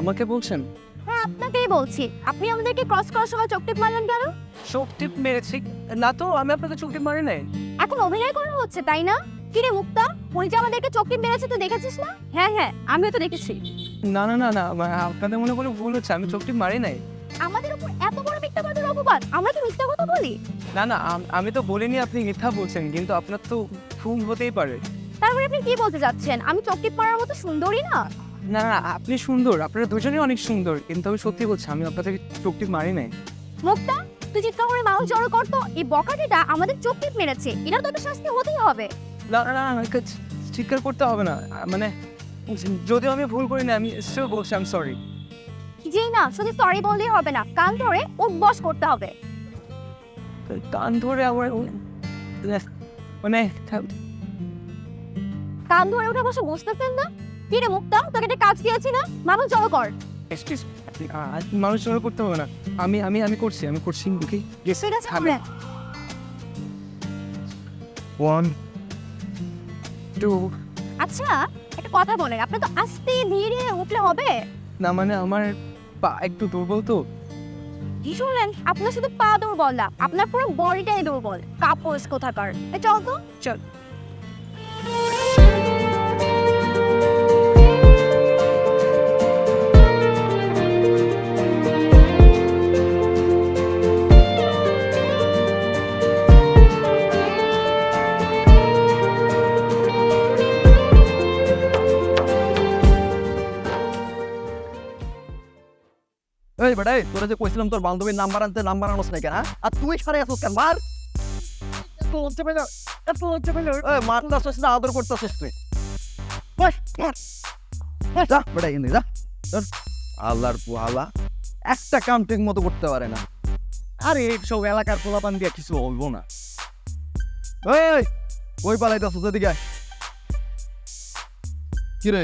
আমাকে বলছেন? হ্যাঁ আপনাকেই বলছি। আপনি আমাদেরকে ক্রস করার সময় চোখ টিপ মারলেন কেন? চোখ টিপ মেরেছি না তো, আমি আপনাকে চোখ টিপ মারি নাই। এখন অভিনয় করা হচ্ছে তাই না? কিরে মুক্তা, উনি যে আমাদেরকে চোখ টিপ মেরেছে তুই দেখেছিস না? হ্যাঁ হ্যাঁ আমিও তো দেখেছি। না না না না, আপনাদের মনে কোনো ভুল হচ্ছে, আমি চোখ টিপ মারি নাই। আমাদের উপর এত বড় মিথ্যাবাদের অপবাদ, আমরা কি মিথ্যা কথা বলি? না না, আমি তো বলিনি আপনি মিথ্যা বলছেন, কিন্তু আপনার তো ভুল হতেই পারে। তারপরে আপনি কি বলতে যাচ্ছেন? আমি চোখ টিপ মারার মতো সুন্দরী না? না না, আপনি সুন্দর, আপনারা দুজনেই অনেক সুন্দর, কিন্তু আমি সত্যি বলছি আমি আপনাদের চোখ টিপ মারি নাই। মুক্তা, তুই চিৎকার করে মানুষ জড়ো করতো, এই বকাটিটা আমাদের চোখ টিপ মেরেছে, এটার তো একটা শাস্তি হতেই হবে। না না না, আমাকে স্বীকার করতে হবে না, মানে যদিও আমি ভুল করি না, আমি স্টিল বলছি আমি সরি। জি না, শুধু সরি বললেই হবে না, কান ধরে উঠবস করতে হবে। কান ধরে আমার মানে কান ধরে উঠে বসে বুঝতেছেন না? কি রে মুক্তা, তোকে একটা কাজ দিয়েছি না, মানুষ জড়ো কর। মানুষ জড়ো করতে হবে না, আমি আমি আমি করছি ওকে। ঠিক আছে করে। 1 2 আচ্ছা একটা কথা বলেন, আপনি তো আস্তে ধীরে উঠলে হবে না, মানে আমার পা একটু দুর্বল তো। কি শুনলেন? আপনার শুধু পা দুর্বল না, আপনার পুরো বডিটাই দুর্বল। কাপড় কোথাকার। চল তো চল। এই বেটাই, তোরা যে কইছিলাম তোর বান্ধবীর নাম্বার আনতে, নাম্বার আনস না কেন? আর তুই সারে আসছিস কেন? মার! এই মারতাছিস না আদর করতাছিস তুই? মার, মার। যা বেটা এখান থেকে যা। ধর। আল্লাহর পোহালা একটা কাম ঠিক মতো করতে পারে না। আরে সব এলাকার পোলাপান দিয়ে কিছু বলবো না। এই কই পালাইতাছিস? এদিকে আয়। কি রে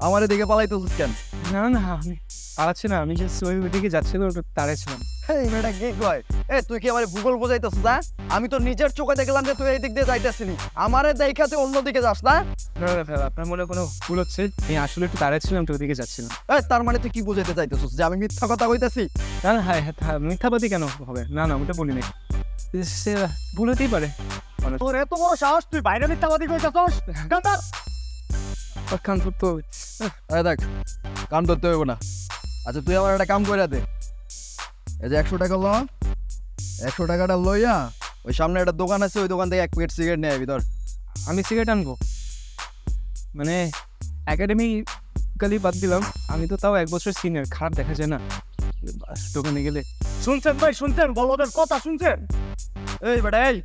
আমার এদিকে পালাইতাছিস কেন? না না, আমি পালাচ্ছি না, আমি জাস্ট ওই দিকে যাচ্ছিলাম, ওটা তাড়াচ্ছিলাম। এই বেটা কে কয়? এ তুই কি আমার ভূগোল বোঝাইতেছিস না? আমি তো নিজের চোখে দেখলাম যে তুই এই দিক দিয়ে যাইতেছিস। আমারে দেখা তুই অন্যদিকে যাস না? না না ভাই, আপনার মনে কোনো ভুল হচ্ছে, আমি আসলে একটু তাড়াচ্ছিলাম, তো ওদিকে যাচ্ছিলাম। এই তার মানে তুই কি বুঝাইতে চাইতেছিস যে আমি মিথ্যা কথা কইতাছি? না না, হ্যাঁ হ্যাঁ, মিথ্যাবাদী কেন হবে? না না, ওটা বলি নাই, সে ভুল হতেই পারে। তোর এত বড় সাহস, তুই বাইরে মিথ্যাবাদী কইতাছস? কান্দার কান তো এই দেখ, কাম ধরতে হইব না। আচ্ছা তুই আমার একটা কাম কইরা দে। এই যে 100 টাকা ল, 100 টাকাটা লইয়া ওই সামনে একটা দোকান আছে, ওই দোকান থেকে 1 প্যাকেট সিগারেট নিয়ে আইবি। ধর। আমি সিগারেট আনবো মানে একাডেমি কালি বাদ দিলাম, আমি তো তাও 1 বছর সিনিয়র, খারাপ দেখা যায় না দোকানে গেলে। শুনছেন ভাই, শুনছেন? বলদের কথা শুনছেন? এই বেটা এই,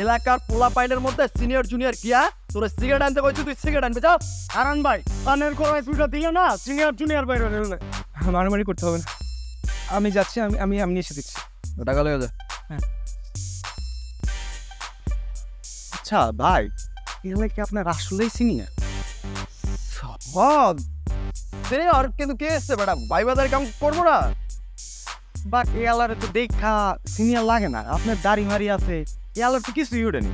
এলাকার পোলা পাইলের মধ্যে সিনিয়র জুনিয়র কিয়া? তোর সিগারেট আনতে কইছি, তুই সিগারেট আনবি? যাও। আরান ভাই কানের কোরায় দুইটা দিও না, সিনিয়র জুনিয়র বাইরে হইল না। মারামারি করতে হবে না, আমি যাচ্ছি, আমি আমি আমি এসে দিচ্ছি। টাকা লয়ে যা। হ্যাঁ। আচ্ছা ভাই, এগুলো কি আপনার আসলেই সিনিয়র? সব সিনিয়র, কিন্তু কে এসছে বেটা? ভাই বাজার কাম করবো না? বা এ আলারে তো দেখা সিনিয়র লাগে না, আপনার দাড়ি মারি আছে, এ আলার তো কিছুই ওঠেনি।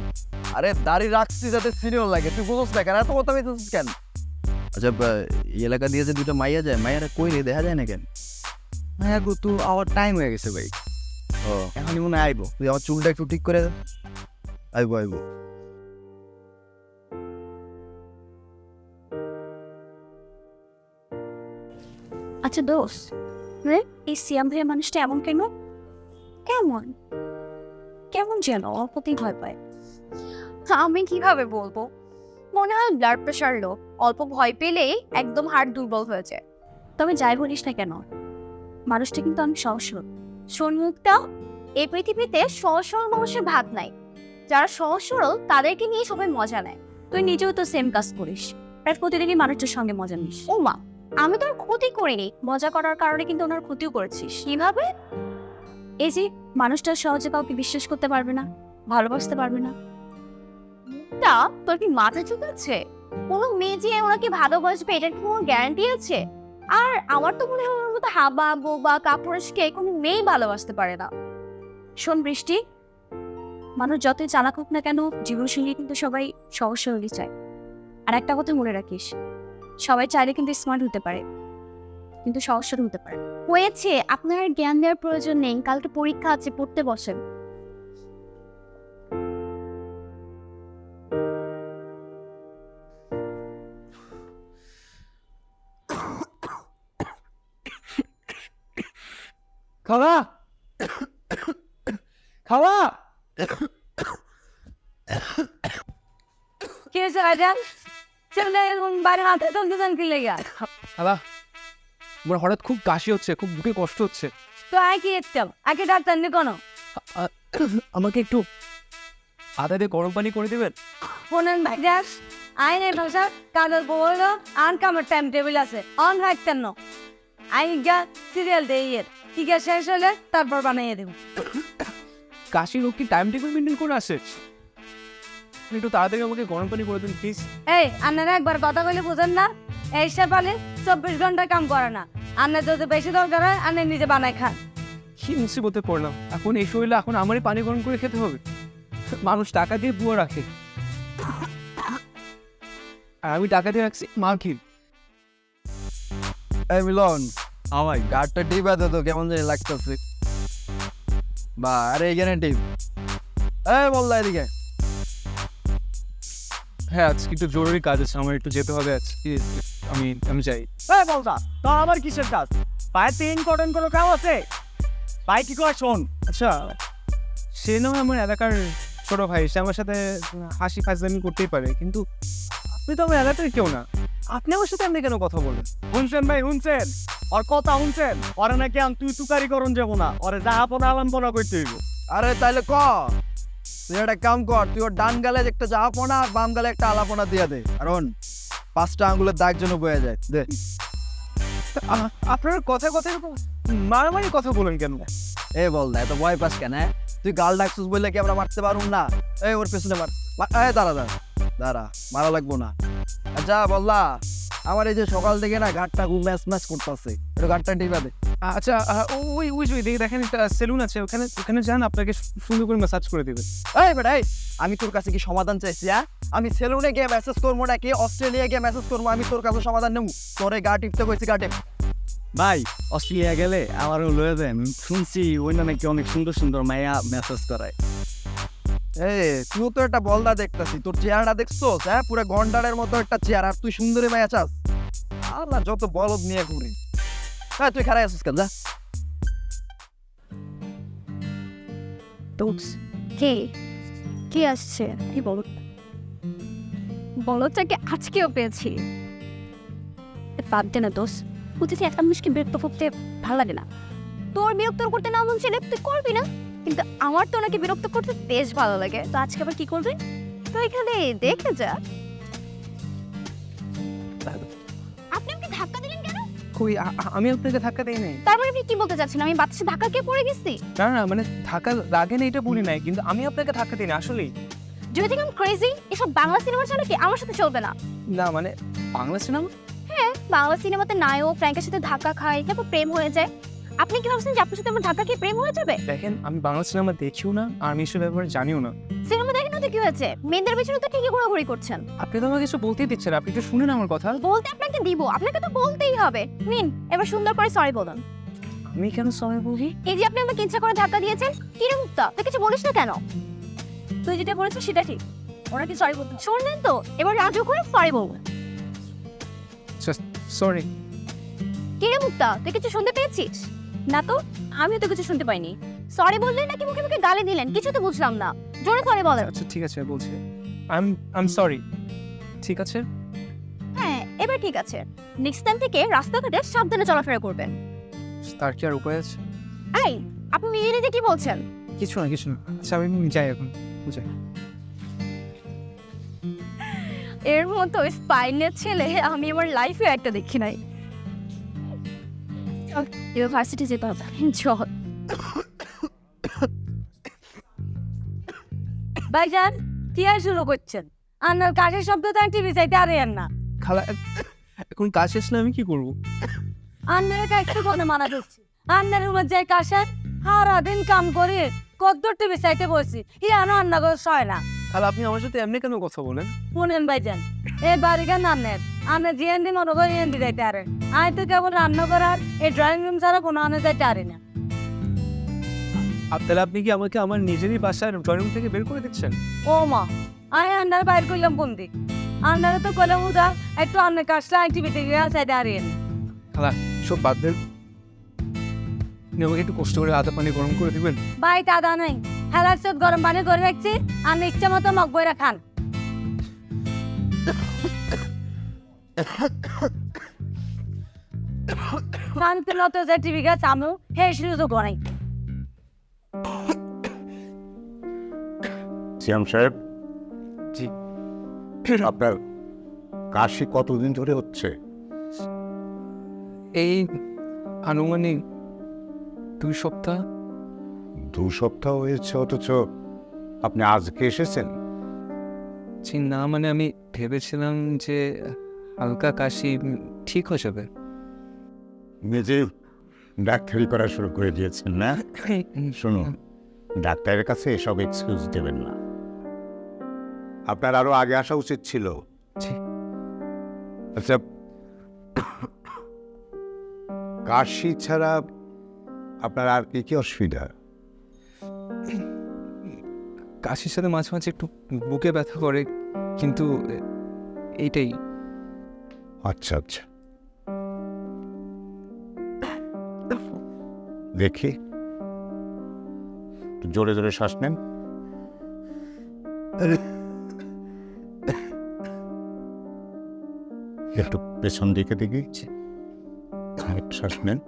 আরে দাড়ি রাখছি যাতে সিনিয়র লাগে, তুই বুঝোস না কেন? এত কথা বলছিস কেন? আচ্ছা এই এলাকা দিয়ে যে দুটো মাইয়া যায়, মাইয়ারা কই রে, দেখা যায় না কেন? হ্যাঁ গো, তো আমার টাইম হয়ে গেছে ভাই, ও এখনই মনে হয় আইবো। তুই আমার চুলটা একটু ঠিক করে দে। আইবো আইবো। আচ্ছা দোষ রে, এই সিয়াম ভাইয়ের মানুষটা এমন কেন? কেমন কেমন যেন অল্পতেই ভয় পায়। আমি কিভাবে বলবো, মনে হয় ব্লাড প্রেশার লো, অল্প ভয় পেলেই একদম হার্ট দুর্বল হয়ে যায়। তবে যাই বলিস না কেন, মানুষটা কিন্তু অনেক সহজ সরল। শোন মুক্তা, এই পৃথিবীতে সহজ সরল মানুষের ভাগ নাই। যারা সহজ সরল তাদেরকে নিয়ে সবাই মজা নেয়। তুই নিজেও তো সেম কাজ করিস, প্রায় প্রতিদিনই মানুষটার সঙ্গে মজা নিস। ও মা, আমি তো আর ক্ষতি করিনি, মজা করার কারণে কিন্তু ওনার ক্ষতিও করেছিস। কিভাবে? এই যে মানুষটা সহজে কাউকে বিশ্বাস করতে পারবে না, ভালোবাসতে পারবে না। তা তোর কি মাথা ঠিক আছে? কোনো মেয়ে যে ওনাকে ভালোবাসবে এটার কি কোনো গ্যারান্টি আছে? আর আমার তো মনে হয় ওর মতো হাবা বোবা কাপুরুষকে কোনো মেয়েই ভালোবাসতে পারে না। শোন বৃষ্টি, মানুষ যতই চালাক হোক না কেন, জীবনসঙ্গী কিন্তু সবাই সহজ সরলই চায়। আর একটা কথা মনে রাখিস, সবাই চাইলে কিন্তু স্মার্ট হতে পারে, কিন্তু সমস্যাটা হতে পারে। হয়েছে, আপনার আর জ্ঞান দেওয়ার প্রয়োজন নেই, কালকে পরীক্ষা আছে, পড়তে বসেন। খালা খালা কি হয়েছে রাজা? ছেলে বাইরে হাতে তুলতেছেন কি লেগে? খালা আমার হঠাৎ খুব কাশি হচ্ছে, খুব বুকে কষ্ট হচ্ছে। তো আয় কি একটাম আগে ডাক্তার নি কোনো আমাকে একটু আদা দিয়ে গরম পানি করে দেবেন? ফোনেন ভাইজাস আইনের ভাষা কাদের বলল আন কামের টাইম টেবিল আছে অন রাখতেন না। আই গা সিরিয়াল দেই এর টিকা শেষ হলে তারপর বানিয়ে দেব। কাশি রোগ কি টাইম টেবিল মেনটেন করে আসে? আপনি একটু তাড়াতাড়ি আমাকে গরম পানি করে দিন প্লিজ। এই আপনারা একবার কথা বলে বুঝেন না? এই সেপালে 24 ঘন্টা কাম করে না। আপনার যদি বেশি দরকার হয় আপনি নিজে বানায় খান। কি মুসিবতে পড়লাম, এখন এই শরীরে এখন আমারই পানি গরম করে খেতে হবে? মানুষ টাকা দিয়ে বুয়া রাখে, আর আমি টাকা দিয়ে রাখছি মা কি? এই মিলন, আমার গাড়টা টিপা দে তো, কেমন জানি লাগতেছে। বা আরে এখানে টিপ। এই বললা এদিকে। হ্যাঁ আজকে একটু জরুরি কাজ আছে, আমার একটু যেতে হবে আজকে। আমি যাই। এই বলদা, তো আমার কিসের কাজ? পায়েতে ইম্পর্টেন্ট কোনো কাজ আছে? ভাই কি কয় শোন, আচ্ছা, সে নয় আমার এলাকার ছোট ভাই, সে আমার সাথে হাসি ফাজলামি করতেই পারে, কিন্তু আপনি তো আমার এলাকার কেউ না, আপনি আমার সাথে আপনি কেন কথা বলেন? শুনছেন ভাই, শুনছেন? ওর কথা শুনছেন? ওরে নাকি আমি তুই তুকারি করন যাবো না, ওরে জাহাপনা আলাম্পনা করতে হইব। আরে তাইলে ক, তুই একটা কাম কর, তুই ওর ডান গালে একটা জাহাপনা আর বাম গালে একটা আলাপনা দিয়ে দে, কারণ 5টা আঙ্গুলের দাগ যেন বয়ে যায়। দে। আপনার কথায় কথায় এরকম মারামারি কথা বলেন কেন? এ বল না, এত ভয় পাস কেন? তুই গাল ডাকছিস বললে কি আমরা মারতে পারুম না? এই ওর পেছনে মার। এই দাঁড়া দাঁড়া দাঁড়া, মারা লাগবো না। আচ্ছা বললা, আমার এই যে সকাল থেকে না ঘাটটা খুব ম্যাচ ম্যাচ করতেছে, একটু ঘাটটা টিপা দে। আচ্ছা, ওই যে দেখেন একটা সেলুন আছে, ওখানে ওখানে যান, আপনাকে সুন্দর করে ম্যাসাজ করে দেবে। এই বেটা, এই আমি তোর কাছে কি সমাধান চাইছি? আমি সেলুনে গিয়ে মেসেজ করবো নাকি অস্ট্রেলিয়া গিয়ে মেসেজ করবো? আমি তোর কাছে সমাধান নেবো? তোরে গা টিপতে কইছি, গা টিপ। ভাই অস্ট্রেলিয়া গেলে আমারও লয়ে দেন, শুনছি ওই নাকি অনেক সুন্দর সুন্দর মায়া মেসেজ করায়। তুই তো একটা বলদা দেখতাছি, তোর চেহারাটা দেখছোস? পুরো গন্ডারের মতো একটা চেহারা, আর তুই সুন্দরী মায়া চাস? আল্লাহ যত বলদ নিয়ে ঘুরি। তুই খারাই আসিস কেন? যা। কে কে আসছে? কি বলো, বলটাকে আজকেও পেয়েছি। বাদ দে না দোষ, বুঝেছি একটা মানুষকে বিরক্ত করতে ভালো লাগে না। তোর বিরক্ত করতে না মন ছিল তুই করবি না, কিন্তু আমার তো ওনাকে বিরক্ত করতে বেশ ভালো লাগে। তো আজকে আবার কি করবি? তো এখানে দেখে যা। আপনি আমাকে ধাক্কা দিলেন কেন? কই আমি আপনাকে ধাক্কা দেই নাই। তার মানে আপনি কি বলতে চাচ্ছেন আমি বাতাসে ধাক্কা খেয়ে পড়ে গেছি? না না, মানে ধাক্কা লাগে না এটা বলি নাই, কিন্তু আমি আপনাকে ধাক্কা দিই না আসলেই। যদি think I'm crazy, এসব বাংলা সিনেমা চলে কি? আমার সাথে চলবে না। না মানে বাংলা সিনেমা? হ্যাঁ, বাংলা সিনেমাতে নায়ক ফ্র্যাঙ্কের সাথে ধাক্কা খায়, তারপর প্রেম হয়ে যায়। আপনি কি ভাবছেন যে আপনার সাথে আমার ধাক্কা খেয়ে প্রেম হয়ে যাবে? দেখেন, আমি বাংলা সিনেমা দেখিও না, আর আমি এসব ব্যাপারে জানিও না। সিনেমা দেখেন না তো কি হয়েছে? মেয়েদের পিছনে তো ঠিকই ঘোরাঘুরি করছেন। আপনি তো আমাকে কিছু বলতেই দিচ্ছেন, আপনি একটু শুনেন আমার কথা। বলতে আপনাকে দিব, আপনাকে তো বলতেই হবে। নিন, এবার সুন্দর করে সরি বলুন। আমি কেন সরি বলবি? এই যে আপনি আমাকে ইচ্ছা করে ধাক্কা দিয়েছেন, কি রে মুক্তা, তুই কিছু বলিস না কেন? তুই যেটা বলেছিস সেটা ঠিক, ওরা কি সরি বলতো? শুনলেন তো, এবার রাজু করে সরি বলবেন। সরি। কি রে মুক্তা, তুই কিছু শুনতে পেয়েছিস? না তো, আমিও তো কিছু শুনতে পাইনি। সরি বললেন নাকি মুখে মুখে গালি দিলেন? কিছু তো বুঝলাম না। জোরে সরি বলেন। আচ্ছা ঠিক আছে, বলছি আই এম সরি। ঠিক আছে? হ্যাঁ, এবার ঠিক আছে। নেক্সট টাইম থেকে রাস্তাঘাটে সাবধানে চলাফেরা করবেন। তার কি আর উপায় আছে? এই, আপনি নিজে নিজে কি বলছেন? কিছু না কিছু না। আচ্ছা আমি যাই এখন, বুঝাই। এর মতো স্পাইনের ছেলে আমি আমার লাইফে একটা দেখি নাই। ইউনিভার্সিটি যেতে হবে। চল। ভাইজান কি আর শুরু করছেন? আপনার কাশের শব্দ তো টিভি চাইতে আর এর না। খালা এখন কাজ শেষ না, আমি কি করবো? আপনার কাছে কোনো মানা করছি? আপনার রুমের যে কাশের সারাদিন কাম করে কদ্দুর টিভি চাইতে বসছি, ই আনো রান্না করে সয় না। তাহলে আপনি আমার সাথে এমনি কেন কথা বলেন? শুনেন ভাইজান, এই বাড়িঘর নান্নের আনে জিএনডি মনে করি এনডি যাইতে আরে আমি তো কেবল রান্না করার এই ড্রয়িং রুম ছাড়া কোনো আনে যাইতে আরে না। তাহলে আপনি কি আমাকে আমার নিজেরই বাসার ড্রয়িং রুম থেকে বের করে দিচ্ছেন? ও মা, আমি আন্ডার বাইর করলাম বন্দি, আন্ডারে তো কইলাম উদা একটু আন্নের কাজটা অ্যাক্টিভিটি গিয়ে চাইতে আরিয়েন। খালা সব বাদ দেন, আপনি আমাকে একটু কষ্ট করে আদা পানি গরম করে দিবেন। বাই দাদা নাই, হেলার চোট গরম পানি করে রাখছি, আর ইচ্ছা মতো মগ বইরা খান। শান্তি মতো যে টিভি গাছ আমিও হে সুযোগ বানাই। সিয়াম সাহেব, জি। আপনার কাশি কতদিন ধরে হচ্ছে? এই আনুমানিক 2 সপ্তাহ। 2 সপ্তাহ হয়েছে, অথচ আপনি আজকে এসেছেন? জি না, মানে আমি ভেবেছিলাম যে হালকা কাশি ঠিক হয়ে যাবে। নিজে ডাক্তারি করা শুরু করে দিয়েছেন না? শুনুন, ডাক্তারের কাছে এসব এক্সকিউজ দেবেন না। আপনার আরো আগে আসা উচিত ছিল। জি। আচ্ছা, কাশি ছাড়া আপনার আর কি কি অসুবিধা? কাশির সাথে মাঝে মাঝে একটু বুকে ব্যথা করে, কিন্তু এইটাই। আচ্ছা আচ্ছা, দেখি একটু জোরে জোরে শ্বাস নেন। একটু পেছন দিকে দেখি, একটু শ্বাস নেন।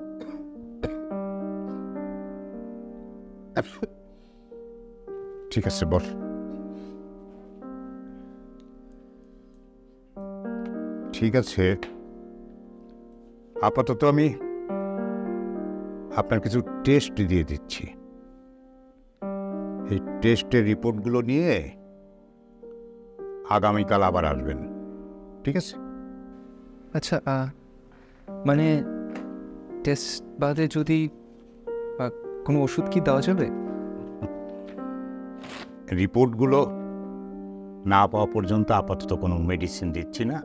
ঠিক আছে, বস। ঠিক আছে, আপাতত আমি আপনার কিছু টেস্ট দিয়ে দিচ্ছি। এই টেস্টের রিপোর্টগুলো নিয়ে আগামীকাল আবার আসবেন, ঠিক আছে? আচ্ছা, মানে টেস্ট বাদে যদি কোনো ওষুধ কি দেওয়া যাবে? রিপোর্টগুলো না পাওয়া পর্যন্ত আপাতত কোনো মেডিসিন দিচ্ছি না।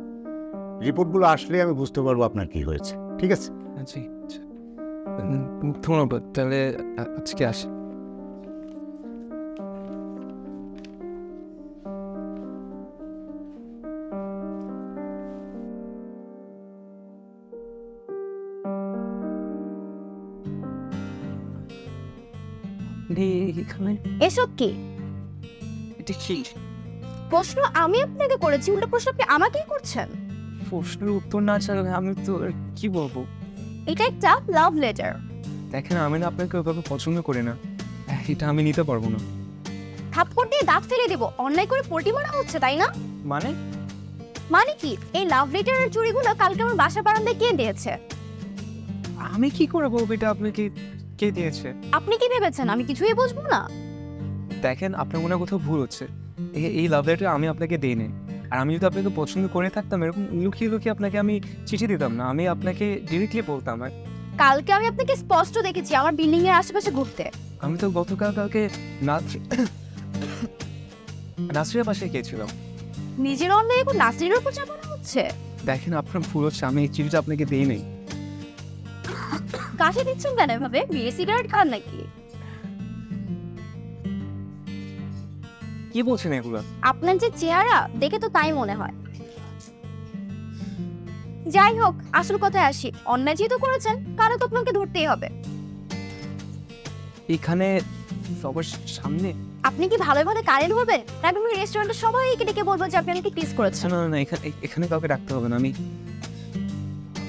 রিপোর্টগুলো আসলে আমি বুঝতে পারবো আপনার কি হয়েছে, ঠিক আছে? জি আচ্ছা, ধন্যবাদ। তাহলে আজকে আসি। এখানে এসব কি এটা কি প্রশ্ন? আমি আপনাকে করেছি, উল্টো প্রশ্ন আপনি আমাকেই করছেন। প্রশ্নের উত্তর না চাইলে আমি তো কি বলবো? এটা একটা লাভ লেটার। দেখেন, আমি না আপনাকে ওইভাবে পছন্দ করি না, এটা আমি নিতে পারবো না। থাপ্পড় দিয়ে দাঁত ফেলে দেবো, অন্যায় করে পটি মারা হচ্ছে তাই না? মানে মানে কি, এই লাভ লেটারের চুরিগুলো কালকে আমার বাসা বারান্দায় কে দিয়েছে? আমি কি করে বলবো এটা আপনাকে কে দিয়েছে? আপনি কি ভেবেছেন আমি কিছুই বুঝবো না? দেখেন, আপনার মনে হয় কোথাও ভুল হচ্ছে। এই লাভ লেটার আমি আপনাকে দিই নি। আর আমি যদি আপনাকে পছন্দ করে থাকতাম, এরকম লুকিয়ে লুকিয়ে আপনাকে আমি চিঠি দিতাম না, আমি আপনাকে ডিরেক্টলি বলতাম। আর কালকে আমি আপনাকে স্পষ্ট দেখেছি আমার বিল্ডিং এর আশেপাশে ঘুরতে। আমি তো কালকে নাসরিয়ার পাশে গিয়েছিলাম। নিজের অন্যায় এখন নাসরিনের উপর চাপানো হচ্ছে। দেখেন, আপনার ভুল হচ্ছে, আমি এই চিঠিটা আপনাকে দিই নাই। কাছে দিচ্ছেন কেন এভাবে? বিয়ে সিগারেট খান নাকি? কি বলছেন এগুলো? আপনার যে চেহারা দেখে তো তাই মনে হয়। যাই হোক, আসল কথায় আসি, অন্যায় যেহেতু করেছেন কারো তো আপনাকে ধরতেই হবে। এখানে সবার সামনে? আপনি কি ভালো ভালো কারেন্ট ধরবেন, নাকি আমি রেস্টুরেন্টে সবাইকে ডেকে বলবো যে আপনি আমাকে টিস করেছেন? না না না, এখানে কাউকে রাখতে হবে না,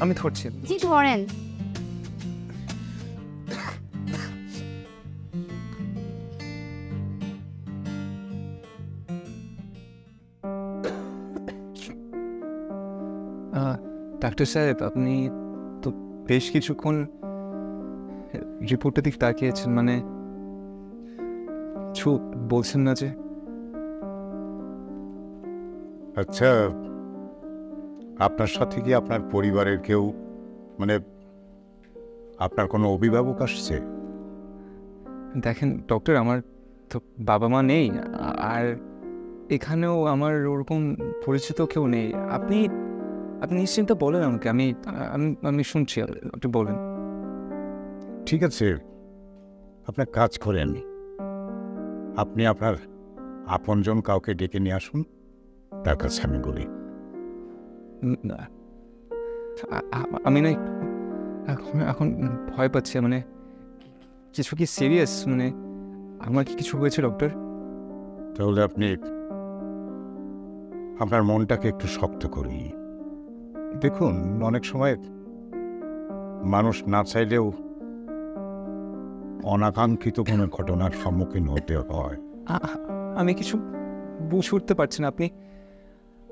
আমি ধরছি। জি ধরেন। ডাক্তার সাহেব, আপনি তো বেশ কিছুক্ষণ রিপোর্টের দিক তাকিয়েছেন, মানে কিছু বলছেন না যে? আচ্ছা, আপনার সাথে কি আপনার পরিবারের কেউ, মানে আপনার কোনো অভিভাবক আসছে? দেখেন ডক্টর, আমার তো বাবা মা নেই, আর এখানেও আমার ওরকম পরিচিত কেউ নেই। আপনি আপনি নিশ্চিন্তে বলেন আমাকে, আমি আমি আমি শুনছি, আপনি বলেন। ঠিক আছে, আপনার কাজ করেন, আপনি আপনার আপনজন কাউকে ডেকে নিয়ে আসুন, তার কাছে আমি বলি। না, আমি না এখন এখন ভয় পাচ্ছি, মানে কিছু কি সিরিয়াস, মানে আমার কি কিছু হয়েছে ডক্টর? তাহলে আপনি আপনার মনটাকে একটু শক্ত করি। দেখুন, অনেক সময় মানুষ না চাইলেও অনাকাঙ্ক্ষিত কোনো ঘটনার সম্মুখীন হতে হয়। আমি কিছু বুঝে উঠতে পারছি না। আপনি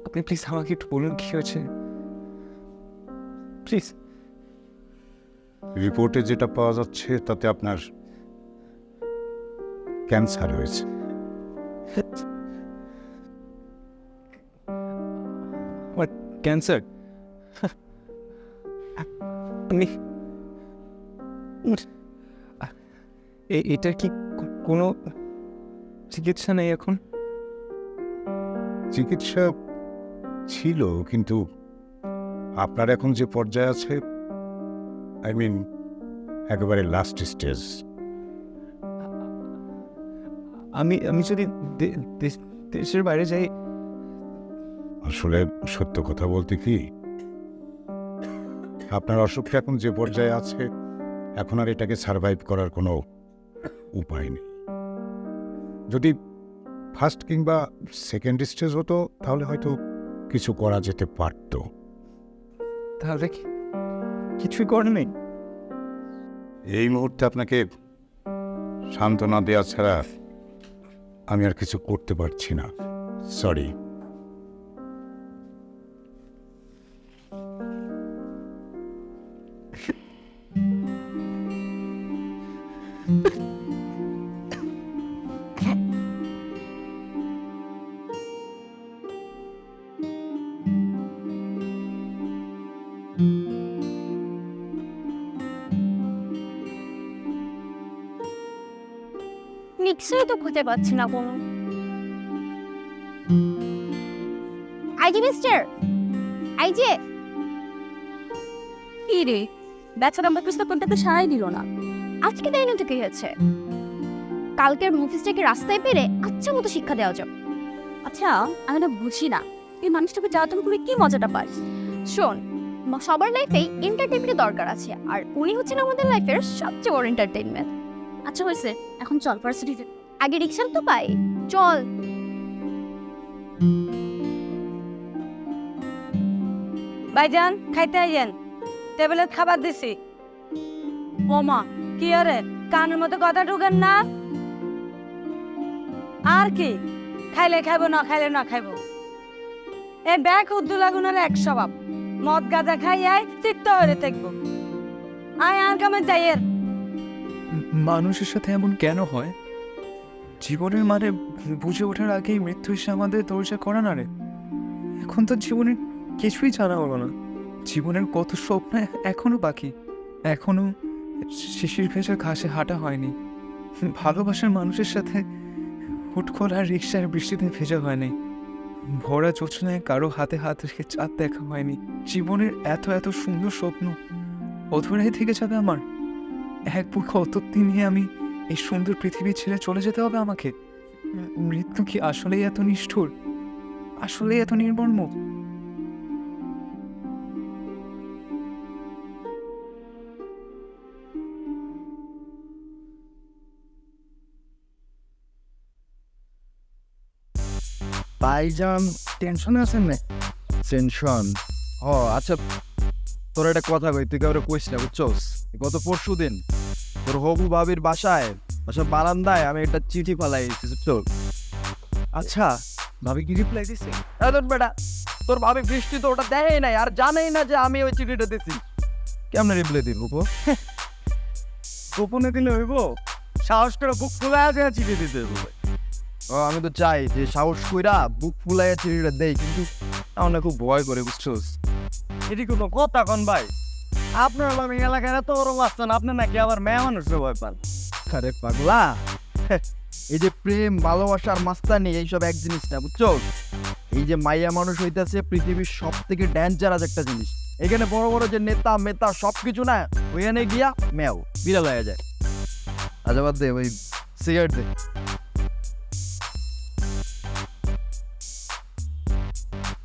আপনি প্লিজ আমাকে একটু বলুন কি হয়েছে, প্লিজ। রিপোর্টে যেটা পাওয়া যাচ্ছে তাতে আপনার ক্যান্সার হয়েছে। আমার ক্যান্সার? আমি এটার কি কোনো চিকিৎসা নেই এখন? চিকিৎসা ছিল, কিন্তু আপনার এখন যে পর্যায়ে আছে, আই মিন একেবারে লাস্ট স্টেজ। আমি আমি যদি দেশের বাইরে যাই। আসলে সত্য কথা বলতে কি, আপনার অসুখটা এখন যে পর্যায়ে আছে, এখন আর এটাকে সারভাইভ করার কোনো উপায় নেই। যদি ফার্স্ট কিংবা সেকেন্ড স্টেজ হতো তাহলে হয়তো কিছু করা যেতে পারত। তাহলে কিছুই করার নেই? এই মুহূর্তে আপনাকে সান্ত্বনা দেওয়া ছাড়া আমি আর কিছু করতে পারছি না, সরি। নিশ্চয়ই তো খুঁজে পাচ্ছি না কোনো। IG mister, IG. কি রে, বেচারা আমার প্রস্তাব করতে তো সারাই দিল না। আজকে তাই না তো কি হয়েছে? কালকের মুভিসটাকে রাস্তায় পেরে আচ্ছা মতো শিক্ষা দেওয়া যাবে। আচ্ছা, আমি না বুঝি না এই মানুষটাকে জ্বালাতন করে কি মজাটা পাই। শোন, সবার লাইফেই এন্টারটেইনমেন্টের দরকার আছে, আর উনি হচ্ছেন আমাদের লাইফের সবচেয়ে বড় এন্টারটেইনমেন্ট। আচ্ছা হয়েছে, এখন চল ভার্সিটিতে। আগে রিক্সা তো পাই, চল। ভাইজান খাইতে আইয়েন, টেবিলে খাবার দিছি। ওমা কি আরে, কানের মতো কথা ঢুকেন না। আর কি, খাইলে খাইবো, না খাইলে না খাইবো। এই ব্যাগ উদ্দুলা গুণের এক স্বভাব, মদ গাঁজা খাই আয় চিত্ত হয়ে থাকবো। আয় আর কামে যাইয়ের। মানুষের সাথে এমন কেন হয়? জীবনের মানে বুঝে ওঠার আগেই মৃত্যু এসে আমাদের দরজা করা না রে। এখন তো জীবনের কিছুই জানা হলো না। জীবনের কত স্বপ্ন এখনো বাকি, এখনো শিশির ভেজা ঘাসে হাঁটা হয়নি, ভালোবাসার মানুষের সাথে হুটখোল আর রিক্সার বৃষ্টিতে ভেজা হয়নি, ভরা জোছনায় কারো হাতে হাত রেখে চাঁদ দেখা হয়নি। জীবনের এত এত সুন্দর স্বপ্ন অধুরাই থেকে যাবে আমার। এক বুক অতত্তি নিয়ে আমি এই সুন্দর পৃথিবী ছেড়ে চলে যেতে হবে আমাকে? মৃত্যু কি আসলেই এত নিষ্ঠুর, আসলেই এত নির্মর্ম? ভাইজান টেনশনে আছেন না? টেনশন? ও আচ্ছা, তোর একটা কথা কই, তুই কাউরে কইস না বুঝছস? গত পরশু দিন তোর হবু ভাবির বাসায় বারান্দায় আমি একটা চিঠি ফালাই বুঝছস? আচ্ছা, ভাবি কি রিপ্লাই দিছে? বেটা, তোর ভাবি বৃষ্টি তো ওটা দেয় নাই, আর জানেই না যে আমি ওই চিঠিটা দিছি। কেমনে রিপ্লাই দিব? গোপনে দিলে হইব? সাহস করে বুক ফুলে আছে চিঠি দিতে হবে। ও আমি তো চাই যে সাহস কইরা বুক ফুলাইয়া চিঠিটা দেই, কিন্তু আমার না খুব ভয় করে বুঝছস? এটি কোনো কথা কন ভাই? আপনার আমি এলাকায় এত বড় আসছেন, আপনি নাকি আবার মেয়ে মানুষের ভয় পান? আরে পাগলা, এই যে প্রেম ভালোবাসার মাস্তানি এইসব এক জিনিস না, বুঝছো? এই যে মাইয়া মানুষ হইতেছে পৃথিবীর সব থেকে ডেঞ্জারাস একটা জিনিস। এখানে বড় বড় যে নেতা মেতা সবকিছু না, ওইখানে গিয়া ম্যাও বিড়াল হয়ে যায়। আচ্ছা বাদ দে, ওই সিগারেট দে।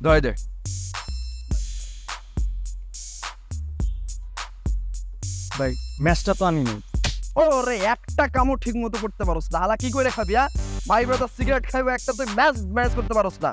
ধরে দে। ভাই ম্যাচটা তো আমি নেই। ওরে একটা কামও ঠিক মতো করতে পারোস না, হালা কি করে খাবি? ভাই ব্রাদার সিগারেট খাইবো একটা, তুই ম্যাচ ম্যাচ করতে পারোস না।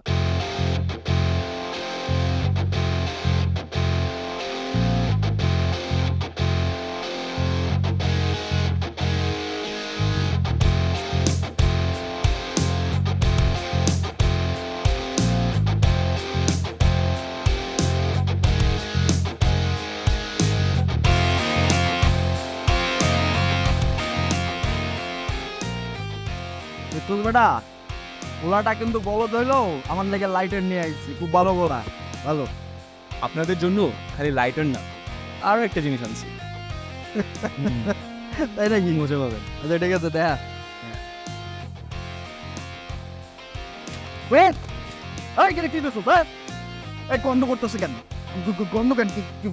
তুই বেটা গোলাটা কিন্তু বলদ হইলো, আমার লেগে লাইটার নিয়ে আইছি, খুব ভালো গোলা, ভালো। আপনাদের জন্য খালি লাইটার না, আরও একটা জিনিস আনছি। তাই নাকি? মজা পাবেন। আচ্ছা ঠিক আছে, দেখা। ওয়েট, এই কেন কি দিছো? এই গন্ধ করতেছে কেন? গন্ধ কেন?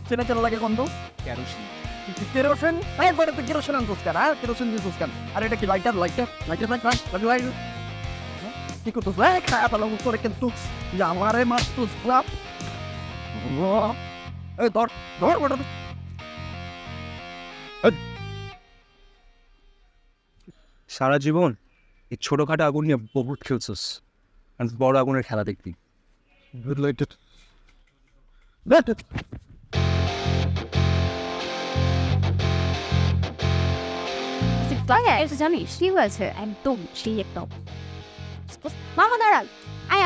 চেনা চেনা লাগে গন্ধ? কেরোসিন। কেরোসিন? একবারে তো কেরোসিন আনতোস কেন? কেরোসিন দিছোস কেন? আর এটা কি লাইটার? লাইটার লাইটার লাইটার কি করতোস? খায়া পালা করে কিন্তু আমারে মারতোস ক্লাব। এই ধর ধর বড়। সারা জীবন এই ছোটখাটো আগুন নিয়ে বহুত খেলছিস, আর বড় আগুনের খেলা দেখবি। লাইটার জানিস কি হয়েছে? একদম সেই একদম। মামা দাঁড়ান,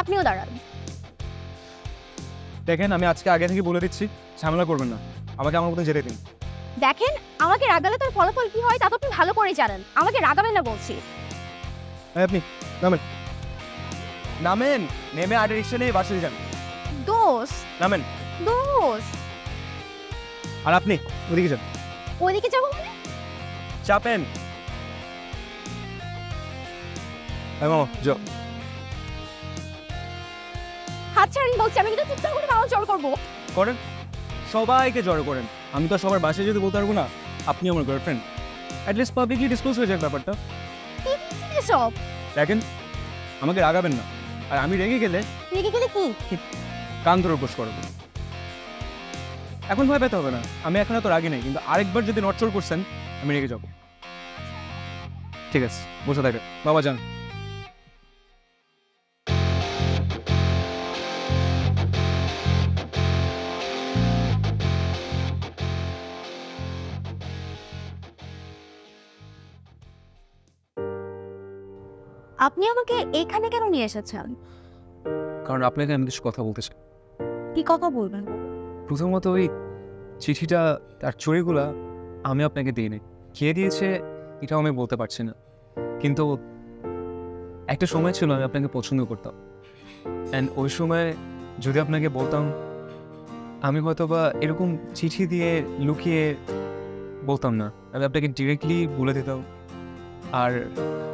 আপনিও দাঁড়ান। দেখেন, আমি আজকে আগে থেকে বলে দিচ্ছি, ঝামেলা করবেন না, আমাকে আমার মতন যেতে দিন। দেখেন, আমাকে রাগালে তার ফলাফল কি হয় তা তো আপনি ভালো করে জানেন। আমাকে রাগাবেন না বলছি। আপনি নামেন, নামেন, নেমে আর রিক্সা নিয়ে বাসে যান। দোষ নামেন। দোষ আর আপনি ওদিকে যান। ওইদিকে যাবো মানে? চাপেন। মামা যাও। হাত ছাড়িয়ে বলছি, আমি কিন্তু চুপচাপ করে মামা জল করবো। করেন, সবাইকে জড়ো করেন। আমি তো সবার বাসায় যেতে বলতে পারবো না, আপনি আমার গার্লফ্রেন্ড, অ্যাটলিস্ট পাবলিকলি ডিসক্লোজ হয়ে যাক ব্যাপারটা। কি বলছেন এসব? দেখেন, আমাকে রাগাবেন না, আর আমি রেগে গেলে রেগে গেলে কি? কান ধরে উপোস করবো। এখন ভয় পেতে হবে না, আমি এখন এত রাগি নেই, কিন্তু আরেকবার যদি নটচড় করছেন আমি রেগে যাবো। ঠিক আছে, বসে থাকেন, বাবা যান। আপনি আমাকে এখানে কেন নিয়ে এসেছেন? কারণ আপনাকে আমি কিছু কথা বলতে চাই। কি কথা বলবেন? প্রথমত, ওই চিঠিটা, তার চুরিগুলা আমি আপনাকে দিইনি, কে দিয়েছে এটাও আমি বলতে পারছি না, কিন্তু একটা সময় ছিল আমি আপনাকে পছন্দ করতাম, অ্যান্ড ওই সময় যদি আপনাকে বলতাম, আমি হয়তো বা এরকম চিঠি দিয়ে লুকিয়ে বলতাম না, আমি আপনাকে ডিরেক্টলি বলে দিতাম, আর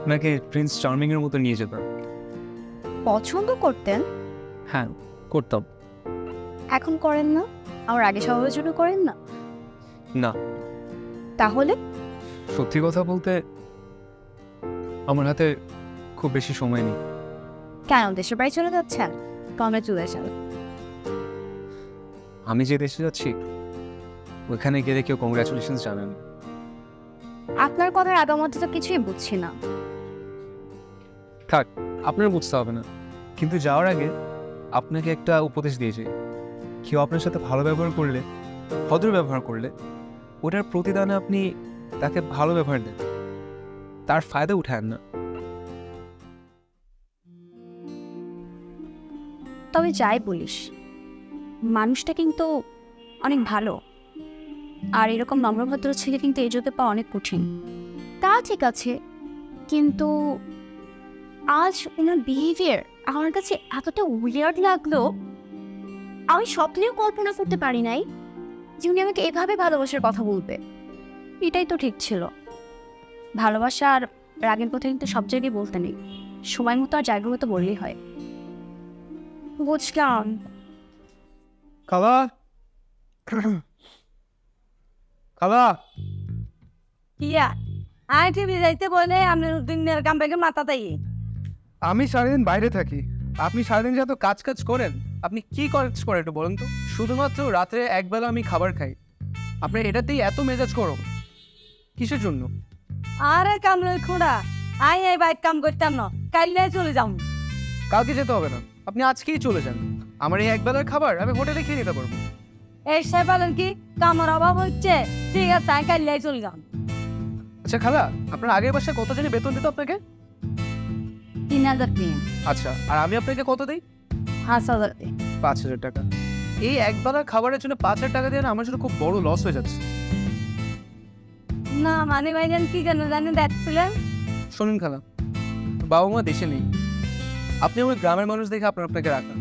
আপনাকে প্রিন্স চার্মিংয়ের মতো নিয়ে যেতাম। পছন্দ করতেন? হ্যাঁ, করতাম। এখন করেন না? আমার আগে স্বভাবের জন্য করেন না? না, তাহলে? সত্যি কথা বলতে আমার হাতে খুব বেশি সময় নেই। কেন দেশের বাড়ি চলে যাচ্ছেন? কংগ্রেচুলেশন। আমি যে দেশে যাচ্ছি ওইখানে গেলে কেউ কংগ্রাচুলেশন জানান। আপনার কথার আগামধ্যে তো কিছুই বুঝছি না। থাক, আপনার বুঝতে হবে না, কিন্তু যাওয়ার আগে আপনাকে একটা উপদেশ দিয়েছি, কেউ আপনার সাথে ভালো ব্যবহার করলে, ভদ্র ব্যবহার করলে, ওটার প্রতিদানে আপনি তাকে ভালো ব্যবহার দেন, তার ফায়দা উঠান না। তবে যাই বলিস, মানুষটা কিন্তু অনেক ভালো, আর এরকম নম্রভদ্র ছেলে কিন্তু এই জোতে পাওয়া অনেক কঠিন। তা ঠিক আছে, কিন্তু আজ ওনার বিহেভিয়ার আমার কাছে এতটা উইয়ার্ড লাগলো, আমি স্বপ্নেও কল্পনা করতে পারি নাই যে উনি আমাকে এভাবে ভালোবাসার কথা বলবে। এটাই তো ঠিক ছিল। ভালোবাসা আর রাগের কথা কিন্তু সব জায়গায় বলতে নেই, সময় মতো আর জায়গা মতো বললেই হয়। বুঝলাম। খালা খালা কিয়া আই টিভি যাইতে বলে আপনি দিনের কাম বেগে মাথা তাই আমি সারাদিন বাইরে থাকি, আপনি সারাদিন যত কাজ কাজ করেন, আপনি কি কাজ করেন একটু বলুন তো? শুধুমাত্র রাত্রে একবেলা আমি খাবার খাই, আপনার এটাতেই এত মেজাজ করো কিসের জন্য? আরে কামড়ের খোঁড়া আই এই বাইক কাম করতাম না, কাইলে চলে যাও। কালকে যেতে হবে না, আপনি আজকেই চলে যান। আমার এই একবেলার খাবার আমি হোটেলে খেয়ে নিতে পারবো। এই সে বলেন কি কামড় অভাব হচ্ছে, ঠিক আছে আমি কাইলে চলে যাও। আচ্ছা খালা, আপনার আগের বাসায় কত জানি বেতন দিত আপনাকে? 3000 দিন, আচ্ছা, আর আমি আপনাকে কত দিই? 5000 দিন। 5,000 টাকা। এই একবেলার খাবারের জন্য 5,000 টাকা দিয়ে না আমার জন্য খুব বড় লস হয়ে যাচ্ছে। না মানে ভাইজান কি কেন জানেন দেখছিলেন? শুনুন খালা, বাবা মা দেশে নেই, আপনি আমার গ্রামের মানুষ দেখে আপনাকে রাখেন,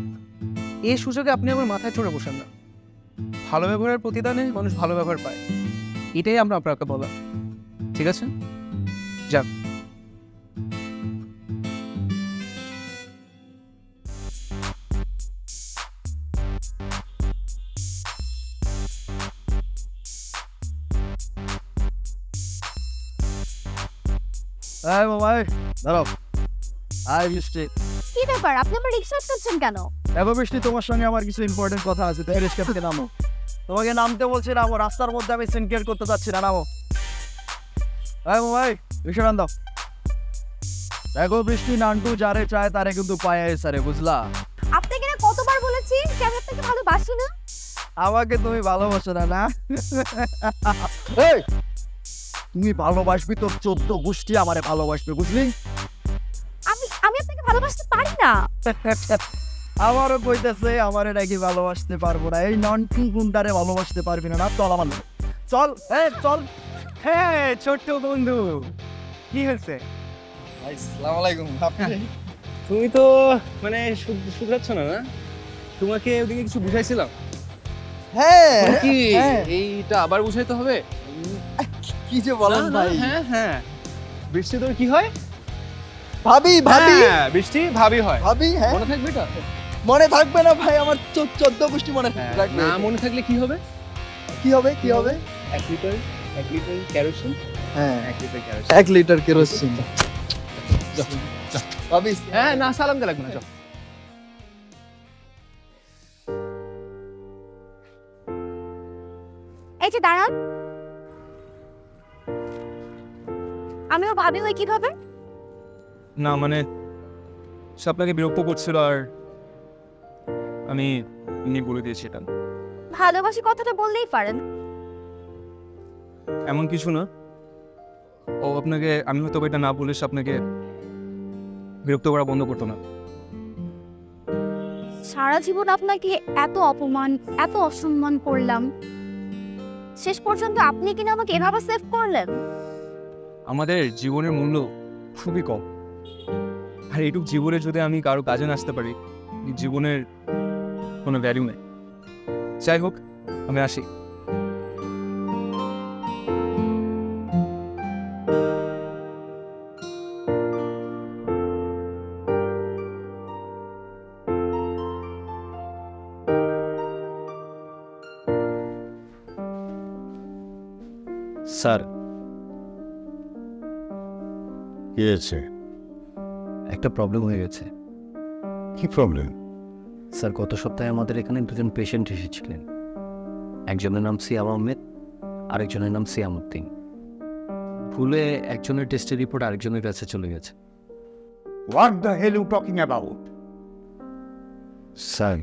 এই সুযোগে আপনি আমার মাথায় চড়ে বসেন না। ভালো ব্যবহারের প্রতিদানে মানুষ ভালো ব্যবহার পায়, এটাই আমরা আপনাকে বলা, ঠিক আছে? যান। এই মামাই দাঁড়াও। আই বৃষ্টি, কি ব্যাপার, আপনি আমার রিক্সা করছেন কেন? এবার বৃষ্টি তোমার সঙ্গে আমার কিছু ইম্পর্টেন্ট কথা আছে, তাই রিক্সা থেকে নামো। তোমাকে নামতে বলছি নামো, রাস্তার মধ্যে আমি সিনকেট করতে চাচ্ছি না, নামো। এই মামাই রিক্সা টান দাও। দেখো বৃষ্টি, নান্টু যারে চায় তারে কিন্তু পায়ে সারে, বুঝলা? আপনাকে না কতবার বলেছি যে আমি আপনাকে ভালোবাসি না। আমাকে তুমি ভালোবাসো না না? এই, তুমি ভালোবাসবি তোর 14 গোষ্ঠী আমারে ভালোবাসবে, বুঝলি? আমি আপনাকে ভালোবাসতে পারি না। আমারও কইতেছে আমারে নাকি ভালোবাসতে পারবো না, এই নন্টু গুন্ডারে ভালোবাসতে পারবি না। না চল আমার সাথে। চল চল। হ্যাঁ ছোট্ট বন্ধু, কি হয়েছে? আসসালামু আলাইকুম। তুমি তো মানে শুধরাচ্ছ না, না? তোমাকে ওদিকে কিছু বুঝাইছিলাম হ্যাঁ কি হ্যাঁ। এইটা আবার বুঝাইতে হবে? কি যে বলেন না, না, ভাই? হ্যাঁ হ্যাঁ, বৃষ্টি তোর কি হয়? ভাবি ভাবি হ্যাঁ, বৃষ্টি ভাবি হয়, ভাবি, হ্যাঁ মনে থাকবে এটা? মনে থাকবে না ভাই, আমার 14 গোষ্ঠী মনে হ্যাঁ, রাখবে। না মনে থাকলে কি হবে? কি হবে কি হবে? 1 লিটার কেরোসিন, হ্যাঁ 1 লিটার কেরোসিন। 1 litre kerosene. ভাবি হ্যাঁ, না সালাম কে লাগবে না, চল। এই যে দাঁড়ান, আমিও ভাবি হই কিভাবে? না মানে সে আপনাকে বিরক্ত করছিল আর আমি এমনি বলে দিয়েছি এটা। ভালোবাসি কথাটা বললেই পারেন। এমন কিছু না, ও আপনাকে, আমি হয়তো এটা না বলে সে আপনাকে বিরক্ত করা বন্ধ করতো না। সারা জীবন আপনাকে এত অপমান, এত অসম্মান করলাম, শেষ পর্যন্ত আপনি কিনা আমাকে এভাবে সেভ করলেন। আমাদের জীবনের মূল্য খুবই কম, আর এইটুক জীবনে যদি আমি কারো কাজে না আসতে পারি, এই জীবনের কোনো ভ্যালু নেই। যাই হোক, আমি আসি। স্যার, কি হয়েছে? একটা প্রবলেম হয়ে গেছে। কি প্রবলেম? স্যার, গত সপ্তাহে আমাদের এখানে দুজন পেশেন্ট এসেছিলেন। একজনের নাম সিয়াম আহমেদ, আরেকজনের নাম সিয়াম উদ্দিন। ভুলে একজনের টেস্টের রিপোর্ট আরেকজনের কাছে চলে গেছে। What the hell you talking about? Sir,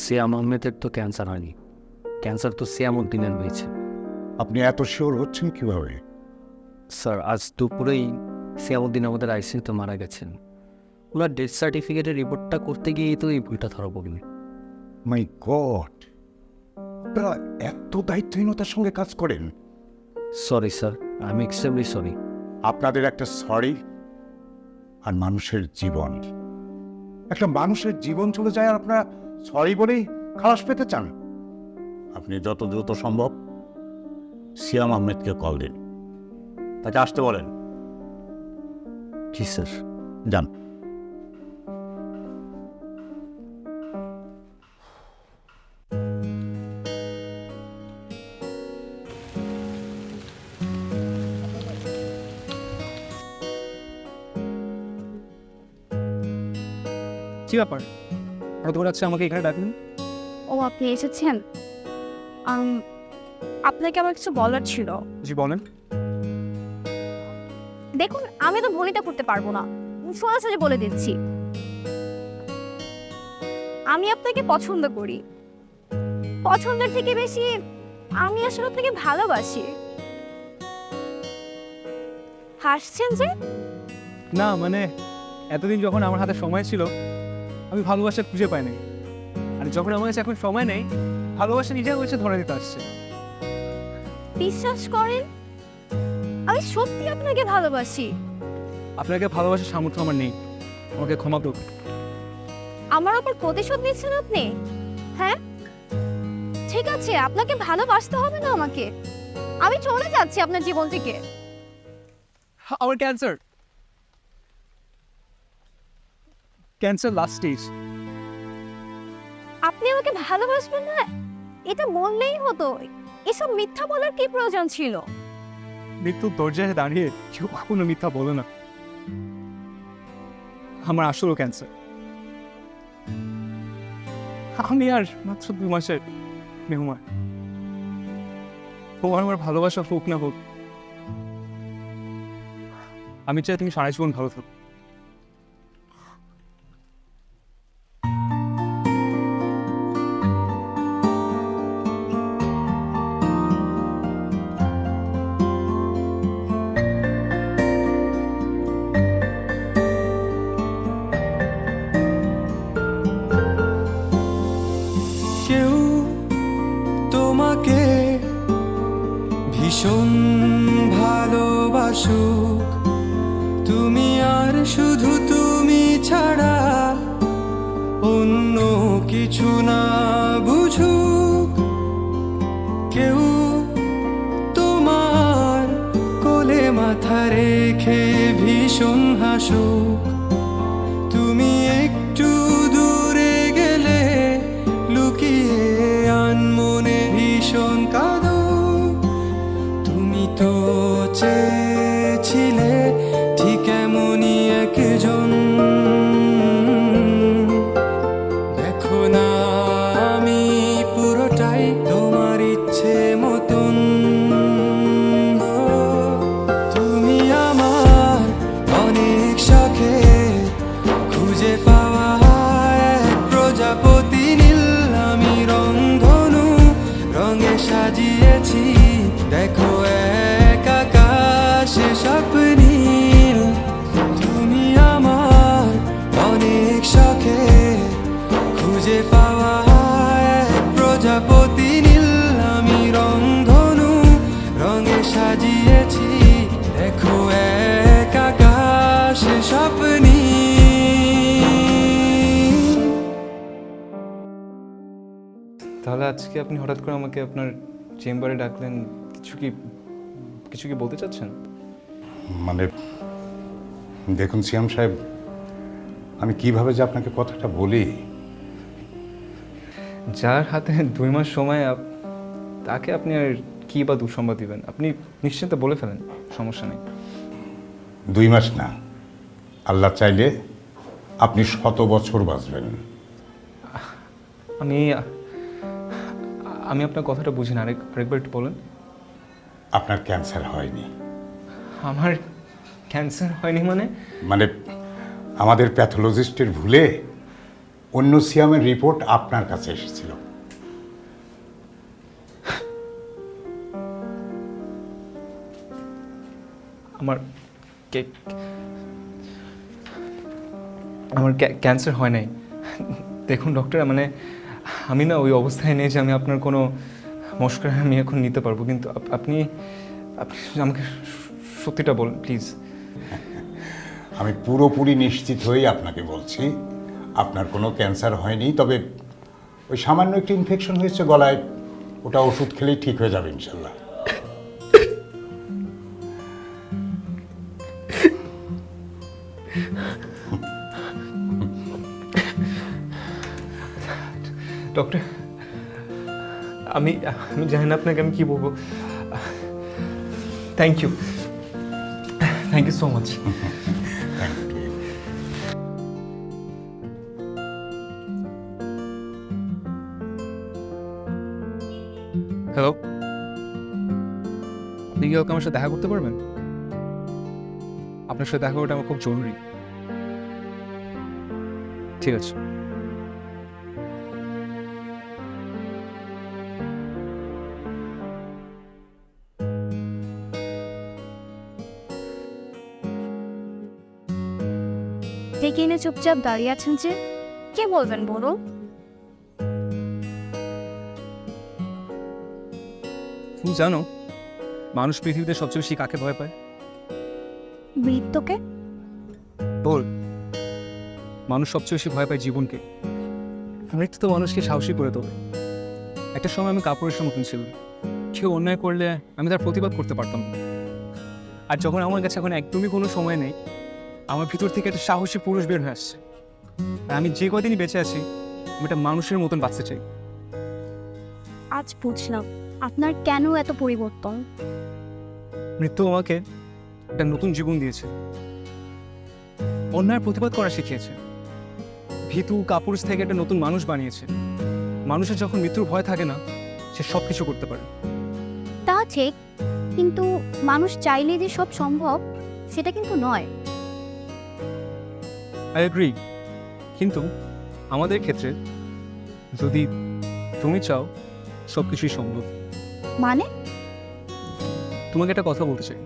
Siam আহমেদের তো ক্যান্সার হয়নি, ক্যান্সার তো সিয়াম উদ্দিনের হয়েছে। আপনি এত শিওর হচ্ছেন কিভাবে? স্যার, আজ দুপুরেই সিয়ামউদ্দিন আমাদের আইসিইউতে মারা গেছেন। ওনার ডেথ সার্টিফিকেটের রিপোর্টটা করতে গিয়েই তো এই ভুলটা ধরা পড়ল। মাই গড, আপনারা এত দায়িত্বহীনতার সঙ্গে কাজ করেন? Sorry sir, I am extremely sorry. আপনাদের একটা সরি আর মানুষের জীবন, একটা মানুষের জীবন চলে যায় আর আপনারা সরি বলেই খালাস পেতে চান? আপনি যত দ্রুত সম্ভব সিয়াম আহমেদকে কল দিন, তাকে আসতে বলেন। জি স্যার। যান। কি ব্যাপার হঠাৎ করে আজকে আমাকে এখানে ডাকলেন? ও আপনি এসেছেন? আপনাকে আমার কিছু বলার ছিল। জি বলেন। দেখুন, আমি তো ভনিতা করতে পারবো না, সরাসরি বলে দিচ্ছি, আমি আপনাকে পছন্দ করি। পছন্দের থেকে বেশি আমি আসলে আপনাকে ভালোবাসি। হাসছেন যে? না মানে এতদিন যখন আমার হাতে সময় ছিল আমি ভালোবাসা খুঁজে পাইনি, আর যখন আমার কাছে এখন সময় নেই ভালোবাসা নিজে হয়েছে ধরে দিতে আসছে। বিশ্বাস করেন, আমি সত্যি আপনাকে ভালোবাসি। আপনাকে ভালোবাসার সামর্থ্য আমার নেই, আমাকে ক্ষমা করুন। আমার ওপর প্রতিশোধ নিচ্ছেন আপনি? হ্যাঁ ঠিক আছে, আপনাকে ভালোবাসতে হবে না আমাকে। আমি চলে যাচ্ছি আপনার জীবন থেকে। আমার ক্যান্সার লাস্ট স্টেজ। আপনি আমাকে ভালোবাসবেন না এটা বললেই হতো, এসব মিথ্যা বলার কি প্রয়োজন ছিল? মৃত্যুর দরজায় দাঁড়িয়ে কেউ কখনো মিথ্যা বলে না। আমার আসল ক্যান্সার। আমি আর মাত্র 2 মাসের মেহমান। তোমার আমার ভালোবাসা হোক না হোক, আমি চাই তুমি সারা জীবন ভালো থাকো। কেউ তোমাকে ভীষণ ভালোবাসুক, তুমি আর শুধু তুমি ছাড়া অন্য কিছু না বুঝুক। কেউ তোমার কোলে মাথা রেখে ভীষণ হাসুক, তুমি একটু দূরে গেলে লুকিয়ে আনমনে ভীষণ কাঁদুক। তুমি তো চেয়েছিলে ঠিক এমনই একজন, দেখো না আমি পুরোটাই তোমার ইচ্ছে মতন। তুমি আমার অনেক শখে খুঁজে পাওয়া এক প্রজাপতি নীল, আমি রংধনু রঙে সাজিয়েছি, দেখো এক আকাশে স্বপ্নীল। তুমি আমার অনেক শখে খুঁজে পাওয়া এক প্রজাপতি নীল, আমি রংধনু রঙে সাজিয়েছি, দেখো এক আকাশে স্বপ্নীল। তাহলে আজকে আপনি হঠাৎ করে আমাকে আপনার চেম্বারে ডাকলেন, কিছু কি বলতে চাচ্ছেন? মানে দেখুন সিয়াম সাহেব, আমি কিভাবে যে আপনাকে কথাটা বলি। যার হাতে 2 মাস সময় তাকে আপনি আর কি বা দুঃসংবাদ দিবেন? আপনি নিশ্চিন্তে বলে ফেলেন, সমস্যা নেই। 2 মাস না, আল্লাহ চাইলে আপনি 100 বছর বাঁচবেন। আমি আপনার কথাটা বুঝি না, আরেকবার একটু বলেন। আপনার ক্যান্সার হয়নি। আমার ক্যান্সার হয়নি মানে? মানে আমাদের প্যাথোলজিস্টের ভুলে অন্য সিয়ামের রিপোর্ট আপনার কাছে এসেছিল। আমার ক্যান্সার হয় নাই। দেখুন ডক্টর, মানে আমি না ওই অবস্থায় নেই যে আমি আপনার কোনো মশকরা আমি এখন নিতে পারবো, কিন্তু আপনি আমাকে সত্যিটা বলুন প্লিজ। আমি পুরোপুরি নিশ্চিত হয়েই আপনাকে বলছি, আপনার কোনো ক্যান্সার হয়নি, তবে ওই সামান্য একটি ইনফেকশন হয়েছে গলায়, ওটা ওষুধ খেলেই ঠিক হয়ে যাবে ইনশাল্লাহ। ডক্টর, আমি আমি জানি না আপনাকে আমি কি বলবো। Thank you so much. Hello, আপনি কি কাউকে আমার সাথে দেখা করতে পারবেন? আপনার সাথে দেখা করাটা আমার খুব জরুরি। ঠিক আছে। ডেকে এনে চুপচাপ দাঁড়িয়ে আছেন যে, কে বলবেন বলুন? তুমি জানো মানুষ পৃথিবীতে সবচেয়ে বেশি কাকে ভয় পায়? মৃত্যুকে? বল, মানুষ সবচেয়ে বেশি ভয় পায় জীবনকে। মৃত্যু তো মানুষকে সাহসী করে তোলে। একটা সময় আমি কাপুরুষের মতন ছিলাম, কেউ অন্যায় করলে আমি তার প্রতিবাদ করতে পারতাম না। আর যখন আমার কাছে এখন একদমই কোনো সময় নেই, আমার ভিতর থেকে একটা সাহসী পুরুষ বের হয়ে আসছে। আর আমি যে কদিনই বেঁচে আছি, আমি একটা মানুষের মতন বাঁচতে চাই। আজ বুঝলাম আপনার কেন এত পরিবর্তন। মৃত্যু আমাকে একটা নতুন জীবন দিয়েছে, অন্যায়ের প্রতিবাদ করা শিখিয়েছে, ভীতু কাপুরুষ থেকে একটা নতুন মানুষ বানিয়েছে। মানুষের যখন মৃত্যুর ভয় থাকে না, সে সব কিছু করতে পারে। তা ঠিক, কিন্তু মানুষ চাইলে যে সব সম্ভব সেটা কিন্তু নয়। আই এগ্রি, কিন্তু আমাদের ক্ষেত্রে যদি তুমি চাও সব কিছুই সম্ভব। মানে তোমাকে একটা কথা বলতে চাই।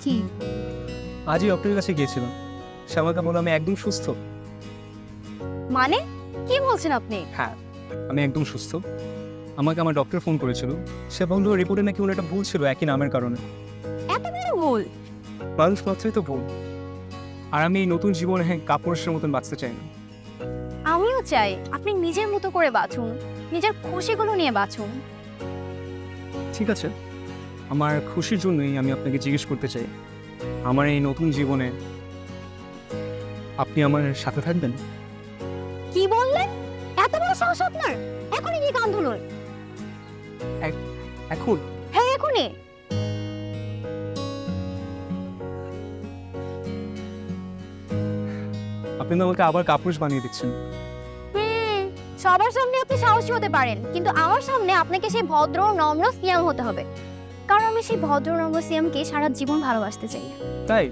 কি? আজই ডক্টরের কাছে গিয়েছিলাম, সে আমাকে বলল আমি একদম সুস্থ। মানে কি বলছেন আপনি? হ্যাঁ, আমি একদম সুস্থ। আমাকে আমার ডক্টর ফোন করেছিল, সে বললো রিপোর্টে নাকি ওর একটা ভুল ছিল একই নামের কারণে। এত বড় ভুল? মানুষ মাত্রই তো ভুল। আর আমি এই নতুন জীবনে কাপুরুষের মতন বাঁচতে চাই না। আমিও চাই আপনি নিজের মতো করে বাঁচুন, নিজের খুশিগুলো নিয়ে বাঁচুন। ঠিক আছে, আমার খুশির জন্যই আমি আপনাকে জিজ্ঞেস করতে চাই, আমার এই নতুন জীবনে আপনি আমার সাথে থাকবেন? কি বললেন? এত বড় সাহস আপনার? এখনই কি কান ধরুন? এখন? হ্যাঁ এখনই। আপনি তো আমাকে আবার কাপুরুষ বানিয়ে দিচ্ছেন। সবার সামনে আপনি সাহসী হতে পারেন, কিন্তু আমার সামনে আপনাকে সেই ভদ্র নম্র সিয়াম হতে হবে, কারণ আমি সেই ভদ্র নম্র সিয়ামকে সারা জীবন ভালোবাসতে চাই। তাই?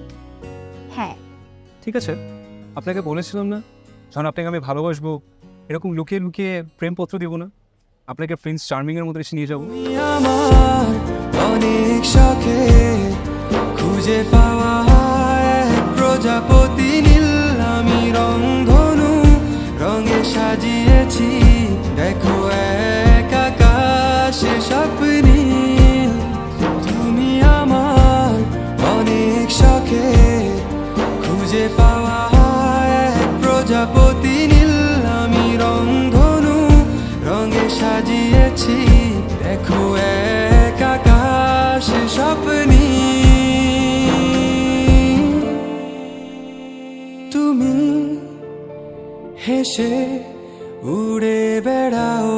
হ্যাঁ। ঠিক আছে, আপনাকে বলেছিলাম না যখন আপনাকে আমি ভালোবাসবো এরকম লুকিয়ে লুকিয়ে প্রেমপত্র দিব না, আপনাকে প্রিন্স চার্মিং এর মতো এসে নিয়ে যাবো। তুমি আমার অনেক শখে খুঁজে পাওয়া এক প্রজাপতি নীল, আমি রংধনু রঙে সাজিয়েছি, দেখো এক আকাশে স্বপ্নীল। তুমি আমার অনেক শখে খুঁজে পাওয়া এক প্রজাপতি নীল, আমি রংধনু রঙে সাজিয়েছি, দেখো এক আকাশে স্বপ্নীল। তুমি হেসে উড়ে বেড়াও